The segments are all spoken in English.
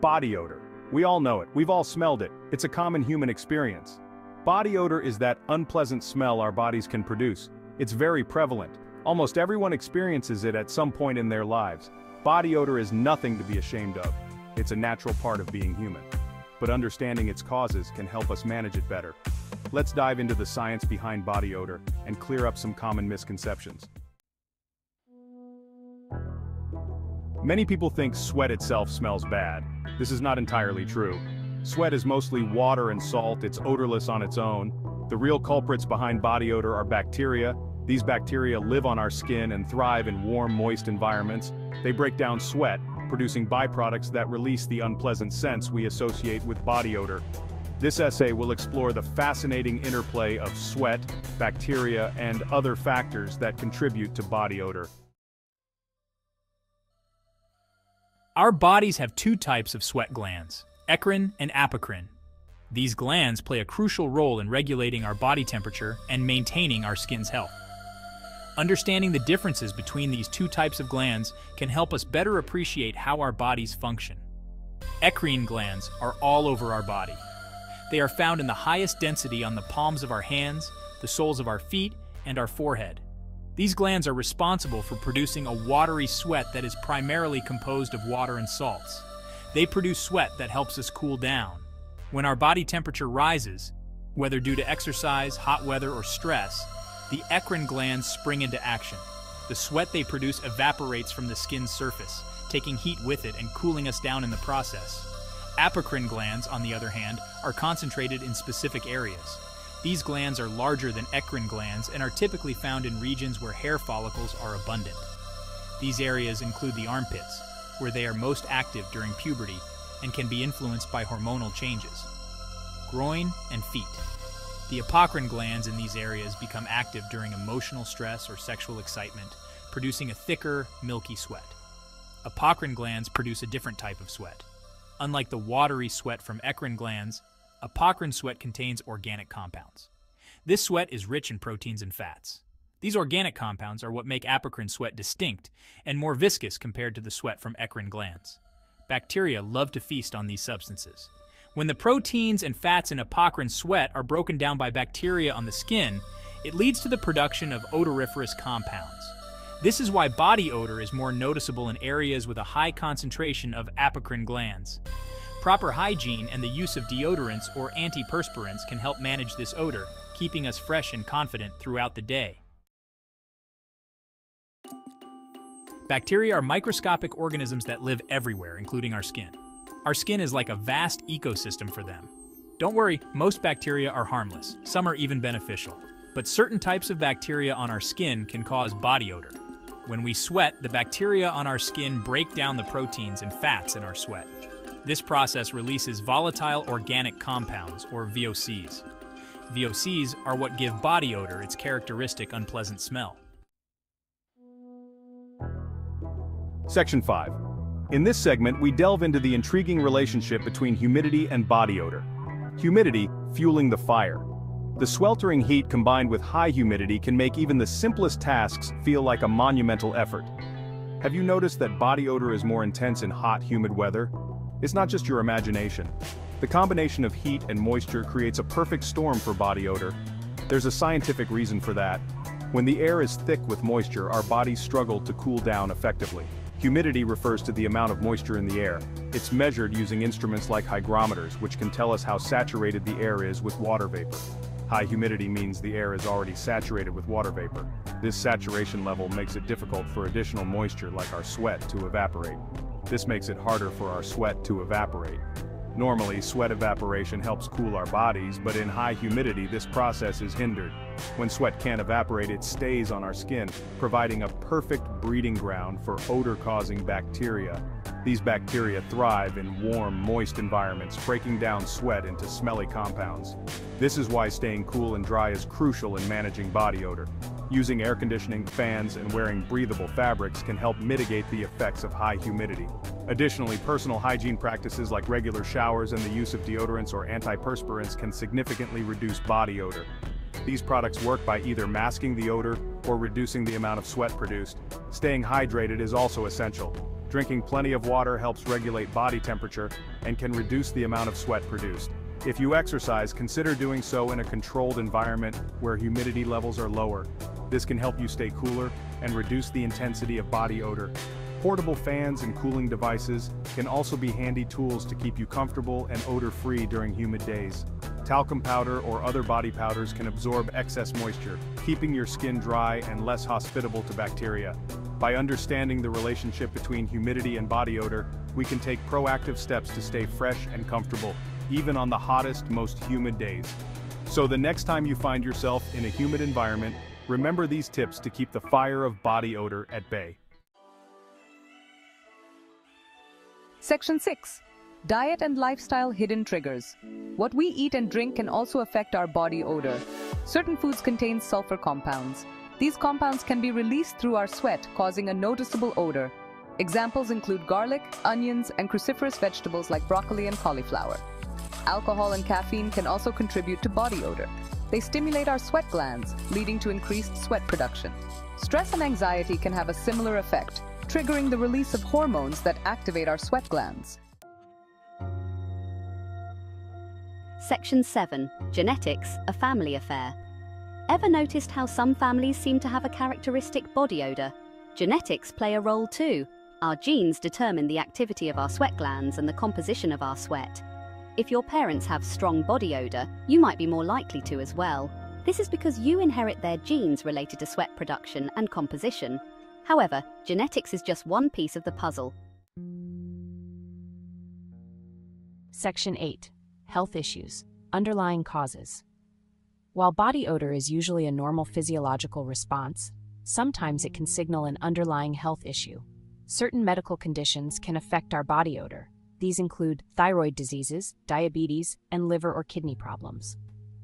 Body odor. We all know it, we've all smelled it, it's a common human experience. Body odor is that unpleasant smell our bodies can produce. It's very prevalent. Almost everyone experiences it at some point in their lives. Body odor is nothing to be ashamed of. It's a natural part of being human. But understanding its causes can help us manage it better. Let's dive into the science behind body odor and clear up some common misconceptions. Many people think sweat itself smells bad. This is not entirely true. Sweat is mostly water and salt, it's odorless on its own. The real culprits behind body odor are bacteria. These bacteria live on our skin and thrive in warm, moist environments. They break down sweat, producing byproducts that release the unpleasant scents we associate with body odor. This essay will explore the fascinating interplay of sweat, bacteria, and other factors that contribute to body odor. Our bodies have two types of sweat glands, eccrine and apocrine. These glands play a crucial role in regulating our body temperature and maintaining our skin's health. Understanding the differences between these two types of glands can help us better appreciate how our bodies function. Eccrine glands are all over our body. They are found in the highest density on the palms of our hands, the soles of our feet, and our forehead. These glands are responsible for producing a watery sweat that is primarily composed of water and salts. They produce sweat that helps us cool down. When our body temperature rises, whether due to exercise, hot weather, or stress, the eccrine glands spring into action. The sweat they produce evaporates from the skin's surface, taking heat with it and cooling us down in the process. Apocrine glands, on the other hand, are concentrated in specific areas. These glands are larger than eccrine glands and are typically found in regions where hair follicles are abundant. These areas include the armpits, where they are most active during puberty and can be influenced by hormonal changes. Groin and feet. The apocrine glands in these areas become active during emotional stress or sexual excitement, producing a thicker, milky sweat. Apocrine glands produce a different type of sweat. Unlike the watery sweat from eccrine glands, apocrine sweat contains organic compounds. This sweat is rich in proteins and fats. These organic compounds are what make apocrine sweat distinct and more viscous compared to the sweat from eccrine glands. Bacteria love to feast on these substances. When the proteins and fats in apocrine sweat are broken down by bacteria on the skin, it leads to the production of odoriferous compounds. This is why body odor is more noticeable in areas with a high concentration of apocrine glands. Proper hygiene and the use of deodorants or antiperspirants can help manage this odor, keeping us fresh and confident throughout the day. Bacteria are microscopic organisms that live everywhere, including our skin. Our skin is like a vast ecosystem for them. Don't worry, most bacteria are harmless. Some are even beneficial. But certain types of bacteria on our skin can cause body odor. When we sweat, the bacteria on our skin break down the proteins and fats in our sweat. This process releases volatile organic compounds, or VOCs. VOCs are what give body odor its characteristic unpleasant smell. Section 5. In this segment, we delve into the intriguing relationship between humidity and body odor. Humidity, fueling the fire. The sweltering heat combined with high humidity can make even the simplest tasks feel like a monumental effort. Have you noticed that body odor is more intense in hot, humid weather? It's not just your imagination. The combination of heat and moisture creates a perfect storm for body odor. There's a scientific reason for that. When the air is thick with moisture, our bodies struggle to cool down effectively. Humidity refers to the amount of moisture in the air. It's measured using instruments like hygrometers, which can tell us how saturated the air is with water vapor. High humidity means the air is already saturated with water vapor. This saturation level makes it difficult for additional moisture like our sweat to evaporate. This makes it harder for our sweat to evaporate. Normally, sweat evaporation helps cool our bodies, but in high humidity this process is hindered. When sweat can't evaporate, it stays on our skin, providing a perfect breeding ground for odor-causing bacteria. These bacteria thrive in warm, moist environments, breaking down sweat into smelly compounds. This is why staying cool and dry is crucial in managing body odor. Using air conditioning, fans, and wearing breathable fabrics can help mitigate the effects of high humidity. Additionally, personal hygiene practices like regular showers and the use of deodorants or antiperspirants can significantly reduce body odor. These products work by either masking the odor or reducing the amount of sweat produced. Staying hydrated is also essential. Drinking plenty of water helps regulate body temperature and can reduce the amount of sweat produced. If you exercise, consider doing so in a controlled environment where humidity levels are lower. This can help you stay cooler and reduce the intensity of body odor. Portable fans and cooling devices can also be handy tools to keep you comfortable and odor-free during humid days. Talcum powder or other body powders can absorb excess moisture, keeping your skin dry and less hospitable to bacteria. By understanding the relationship between humidity and body odor, we can take proactive steps to stay fresh and comfortable, even on the hottest, most humid days. So the next time you find yourself in a humid environment, remember these tips to keep the fire of body odor at bay. Section 6. Diet and lifestyle hidden triggers. What we eat and drink can also affect our body odor. Certain foods contain sulfur compounds. These compounds can be released through our sweat, causing a noticeable odor. Examples include garlic, onions, and cruciferous vegetables like broccoli and cauliflower. Alcohol and caffeine can also contribute to body odor. They stimulate our sweat glands, leading to increased sweat production. Stress and anxiety can have a similar effect, triggering the release of hormones that activate our sweat glands. Section 7. Genetics, a family affair. Ever noticed how some families seem to have a characteristic body odor? Genetics play a role too. Our genes determine the activity of our sweat glands and the composition of our sweat. If your parents have strong body odor, you might be more likely to as well. This is because you inherit their genes related to sweat production and composition. However, genetics is just one piece of the puzzle. Section 8. Health issues, underlying causes. While body odor is usually a normal physiological response, sometimes it can signal an underlying health issue. Certain medical conditions can affect our body odor. These include thyroid diseases, diabetes, and liver or kidney problems.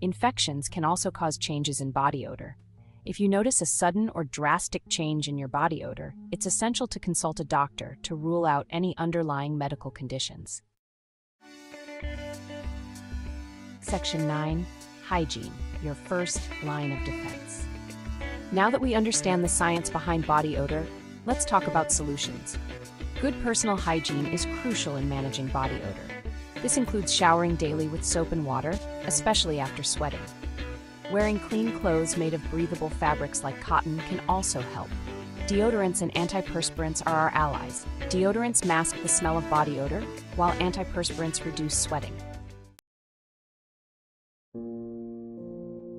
Infections can also cause changes in body odor. If you notice a sudden or drastic change in your body odor, it's essential to consult a doctor to rule out any underlying medical conditions. Section 9. Hygiene, your first line of defense. Now that we understand the science behind body odor, let's talk about solutions. Good personal hygiene is crucial in managing body odor. This includes showering daily with soap and water, especially after sweating. Wearing clean clothes made of breathable fabrics like cotton can also help. Deodorants and antiperspirants are our allies. Deodorants mask the smell of body odor, while antiperspirants reduce sweating.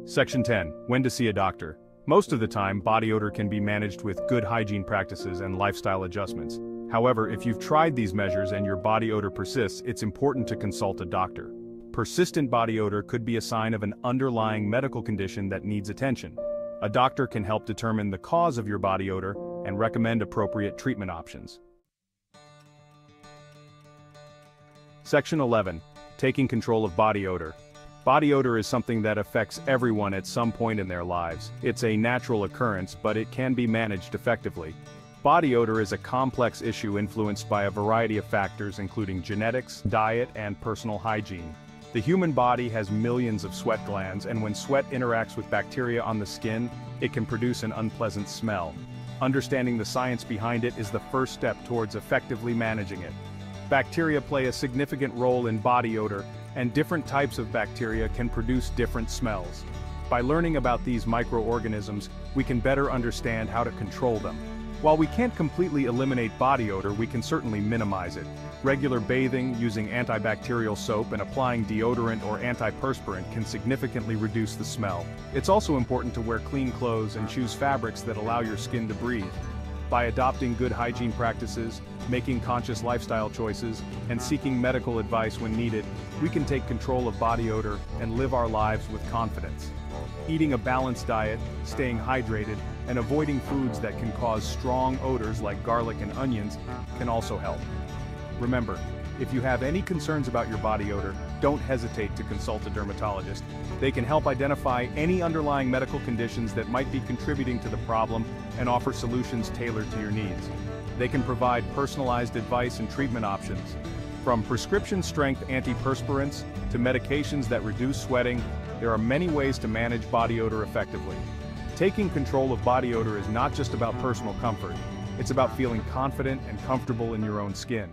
Section 10. When to see a doctor. Most of the time, body odor can be managed with good hygiene practices and lifestyle adjustments. However, if you've tried these measures and your body odor persists, it's important to consult a doctor. Persistent body odor could be a sign of an underlying medical condition that needs attention. A doctor can help determine the cause of your body odor and recommend appropriate treatment options. Section 11. Taking control of body odor. Body odor is something that affects everyone at some point in their lives. It's a natural occurrence, but it can be managed effectively. Body odor is a complex issue influenced by a variety of factors including genetics, diet, and personal hygiene. The human body has millions of sweat glands, and when sweat interacts with bacteria on the skin, it can produce an unpleasant smell. Understanding the science behind it is the first step towards effectively managing it. Bacteria play a significant role in body odor, and different types of bacteria can produce different smells. By learning about these microorganisms, we can better understand how to control them. While we can't completely eliminate body odor, we can certainly minimize it. Regular bathing, using antibacterial soap, and applying deodorant or antiperspirant can significantly reduce the smell. It's also important to wear clean clothes and choose fabrics that allow your skin to breathe. By adopting good hygiene practices, making conscious lifestyle choices, and seeking medical advice when needed, we can take control of body odor and live our lives with confidence. Eating a balanced diet, staying hydrated, and avoiding foods that can cause strong odors like garlic and onions can also help. Remember, if you have any concerns about your body odor, don't hesitate to consult a dermatologist. They can help identify any underlying medical conditions that might be contributing to the problem and offer solutions tailored to your needs. They can provide personalized advice and treatment options. From prescription-strength antiperspirants to medications that reduce sweating, there are many ways to manage body odor effectively. Taking control of body odor is not just about personal comfort. It's about feeling confident and comfortable in your own skin.